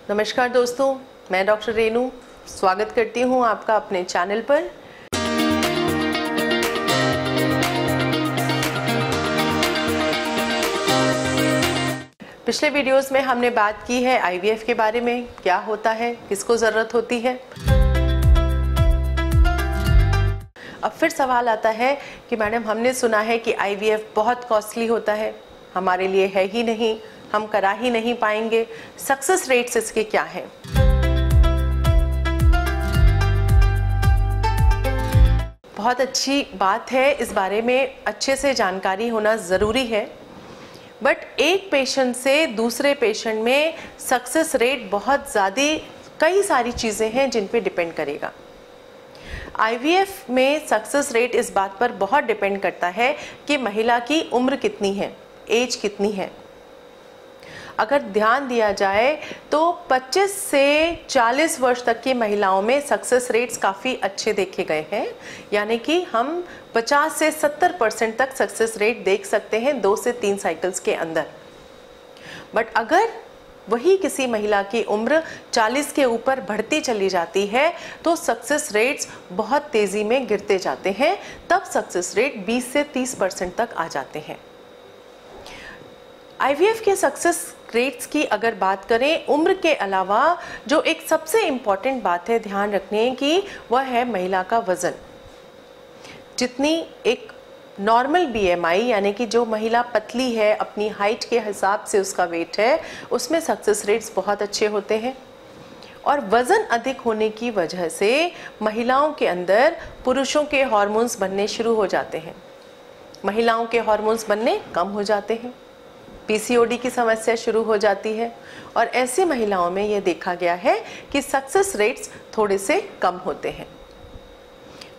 नमस्कार दोस्तों, मैं डॉक्टर रेनू स्वागत करती हूँ आपका अपने चैनल पर। पिछले वीडियोस में हमने बात की है आईवीएफ के बारे में, क्या होता है, किसको ज़रूरत होती है। अब फिर सवाल आता है कि मैडम हमने सुना है कि आईवीएफ बहुत कॉस्टली होता है, हमारे लिए है ही नहीं, हम करा ही नहीं पाएंगे, सक्सेस रेट्स इसके क्या हैं? बहुत अच्छी बात है, इस बारे में अच्छे से जानकारी होना ज़रूरी है। बट एक पेशेंट से दूसरे पेशेंट में सक्सेस रेट बहुत ज़्यादा, कई सारी चीज़ें हैं जिन पे डिपेंड करेगा। आईवीएफ में सक्सेस रेट इस बात पर बहुत डिपेंड करता है कि महिला की उम्र कितनी है, एज कितनी है। अगर ध्यान दिया जाए तो 25 से 40 वर्ष तक की महिलाओं में सक्सेस रेट्स काफ़ी अच्छे देखे गए हैं, यानी कि हम 50 से 70% तक सक्सेस रेट देख सकते हैं 2 से 3 साइकिल्स के अंदर। बट अगर वही किसी महिला की उम्र 40 के ऊपर बढ़ती चली जाती है तो सक्सेस रेट्स बहुत तेज़ी में गिरते जाते हैं, तब सक्सेस रेट 20 से 30% तक आ जाते हैं। आईवीएफ के सक्सेस रेट्स की अगर बात करें, उम्र के अलावा जो एक सबसे इम्पॉर्टेंट बात है ध्यान रखने की, वह है महिला का वज़न। जितनी एक नॉर्मल बीएमआई यानी कि जो महिला पतली है, अपनी हाइट के हिसाब से उसका वेट है, उसमें सक्सेस रेट्स बहुत अच्छे होते हैं। और वज़न अधिक होने की वजह से महिलाओं के अंदर पुरुषों के हार्मोन्स बनने शुरू हो जाते हैं, महिलाओं के हार्मोन्स बनने कम हो जाते हैं, पीसीओडी की समस्या शुरू हो जाती है। और ऐसी महिलाओं में यह देखा गया है कि सक्सेस रेट्स थोड़े से कम होते हैं।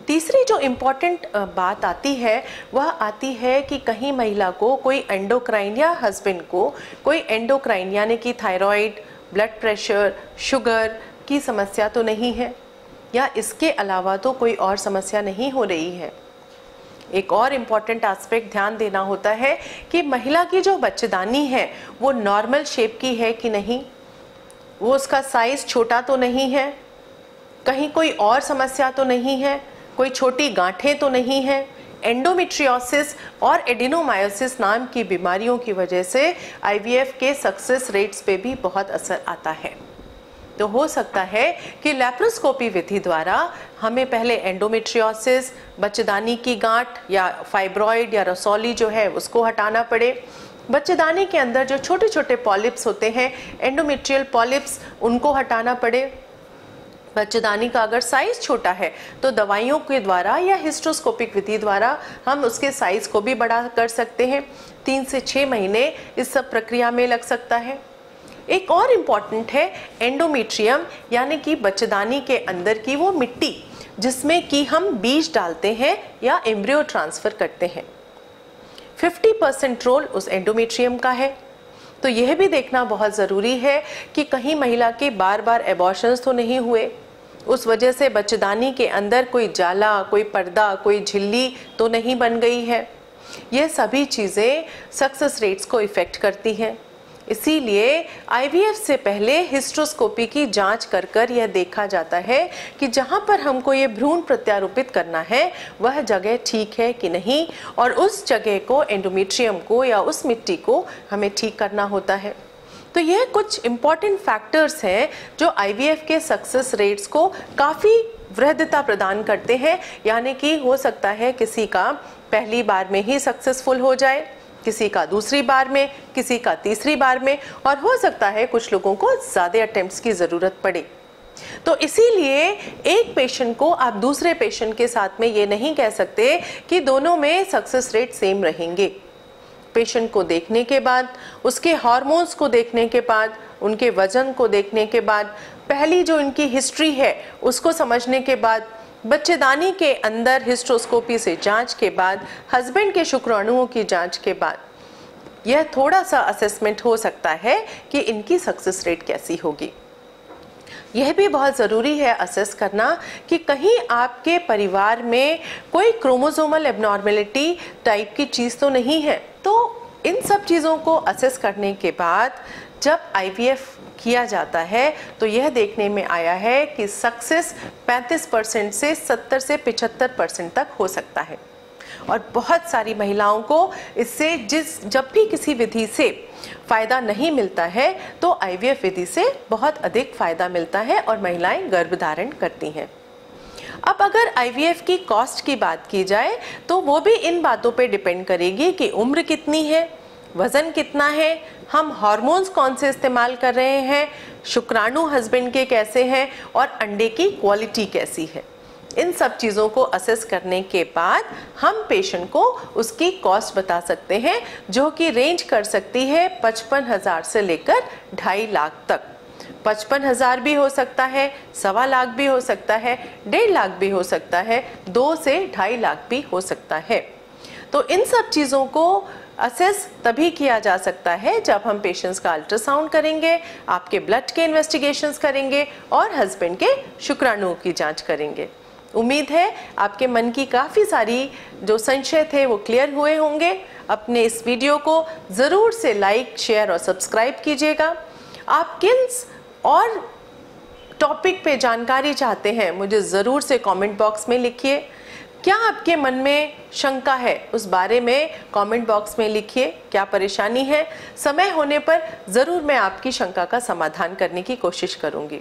तीसरी जो इम्पॉर्टेंट बात आती है वह आती है कि कहीं महिला को कोई एंडोक्राइन या हस्बैंड को कोई एंडोक्राइन यानी कि थायराइड, ब्लड प्रेशर, शुगर की समस्या तो नहीं है, या इसके अलावा तो कोई और समस्या नहीं हो रही है। एक और इम्पॉर्टेंट एस्पेक्ट ध्यान देना होता है कि महिला की जो बच्चेदानी है वो नॉर्मल शेप की है कि नहीं, वो उसका साइज़ छोटा तो नहीं है, कहीं कोई और समस्या तो नहीं है, कोई छोटी गांठें तो नहीं है। एंडोमेट्रियोसिस और एडिनोमायोसिस नाम की बीमारियों की वजह से आईवीएफ के सक्सेस रेट्स पे भी बहुत असर आता है। तो हो सकता है कि लैप्रोस्कोपी विधि द्वारा हमें पहले एंडोमेट्रियोसिस, बच्चेदानी की गांठ या फाइब्रॉइड या रसौली जो है उसको हटाना पड़े। बच्चेदानी के अंदर जो छोटे छोटे पॉलिप्स होते हैं, एंडोमेट्रियल पॉलिप्स, उनको हटाना पड़े। बच्चेदानी का अगर साइज़ छोटा है तो दवाइयों के द्वारा या हिस्ट्रोस्कोपिक विधि द्वारा हम उसके साइज़ को भी बड़ा कर सकते हैं। 3 से 6 महीने इस सब प्रक्रिया में लग सकता है। एक और इम्पॉर्टेंट है एंडोमेट्रियम, यानी कि बच्चेदानी के अंदर की वो मिट्टी जिसमें कि हम बीज डालते हैं या एम्ब्रियो ट्रांसफ़र करते हैं। 50% रोल उस एंडोमेट्रियम का है। तो यह भी देखना बहुत ज़रूरी है कि कहीं महिला के बार बार एबॉर्शंस तो नहीं हुए, उस वजह से बच्चेदानी के अंदर कोई जाला, कोई पर्दा, कोई झिल्ली तो नहीं बन गई है। यह सभी चीज़ें सक्सेस रेट्स को इफ़ेक्ट करती हैं। इसीलिए आईवीएफ से पहले हिस्ट्रोस्कोपी की जांच कर यह देखा जाता है कि जहां पर हमको ये भ्रूण प्रत्यारोपित करना है वह जगह ठीक है कि नहीं, और उस जगह को, एंडोमेट्रियम को या उस मिट्टी को हमें ठीक करना होता है। तो यह कुछ इम्पॉर्टेंट फैक्टर्स हैं जो आईवीएफ के सक्सेस रेट्स को काफ़ी वृद्धता प्रदान करते हैं। यानी कि हो सकता है किसी का पहली बार में ही सक्सेसफुल हो जाए, किसी का दूसरी बार में, किसी का तीसरी बार में, और हो सकता है कुछ लोगों को ज़्यादा अटेम्प्ट्स की ज़रूरत पड़े। तो इसीलिए एक पेशेंट को आप दूसरे पेशेंट के साथ में ये नहीं कह सकते कि दोनों में सक्सेस रेट सेम रहेंगे। पेशेंट को देखने के बाद, उसके हार्मोन्स को देखने के बाद, उनके वजन को देखने के बाद, पहली जो इनकी हिस्ट्री है उसको समझने के बाद, बच्चेदानी के अंदर हिस्ट्रोस्कोपी से जांच के बाद, हस्बैंड के शुक्राणुओं की जांच के बाद, यह थोड़ा सा असेसमेंट हो सकता है कि इनकी सक्सेस रेट कैसी होगी। यह भी बहुत ज़रूरी है असेस करना कि कहीं आपके परिवार में कोई क्रोमोसोमल एबनॉर्मेलिटी टाइप की चीज़ तो नहीं है। तो इन सब चीज़ों को असेस करने के बाद जब आईवीएफ किया जाता है तो यह देखने में आया है कि सक्सेस 35% से 70 से 75% तक हो सकता है। और बहुत सारी महिलाओं को इससे जब भी किसी विधि से फ़ायदा नहीं मिलता है तो आईवीएफ विधि से बहुत अधिक फ़ायदा मिलता है और महिलाएं गर्भधारण करती हैं। अब अगर आईवीएफ की कॉस्ट की बात की जाए तो वो भी इन बातों पे डिपेंड करेगी कि उम्र कितनी है, वज़न कितना है, हम हार्मोन्स कौन से इस्तेमाल कर रहे हैं, शुक्राणु हस्बैंड के कैसे हैं और अंडे की क्वालिटी कैसी है। इन सब चीज़ों को असेस करने के बाद हम पेशेंट को उसकी कॉस्ट बता सकते हैं, जो कि रेंज कर सकती है 55,000 से लेकर 2.5 लाख तक। 55,000 भी हो सकता है, 1.25 लाख भी हो सकता है, 1.5 लाख भी हो सकता है, 2 से 2.5 लाख भी हो सकता है। तो इन सब चीज़ों को असेस तभी किया जा सकता है जब हम पेशेंट्स का अल्ट्रासाउंड करेंगे, आपके ब्लड के इन्वेस्टिगेशंस करेंगे और हस्बैंड के शुक्राणुओं की जांच करेंगे। उम्मीद है आपके मन की काफ़ी सारी जो संशय थे वो क्लियर हुए होंगे। अपने इस वीडियो को ज़रूर से लाइक, शेयर और सब्सक्राइब कीजिएगा। आप किन और टॉपिक पे जानकारी चाहते हैं मुझे ज़रूर से कमेंट बॉक्स में लिखिए। क्या आपके मन में शंका है उस बारे में कमेंट बॉक्स में लिखिए। क्या परेशानी है, समय होने पर ज़रूर मैं आपकी शंका का समाधान करने की कोशिश करूँगी।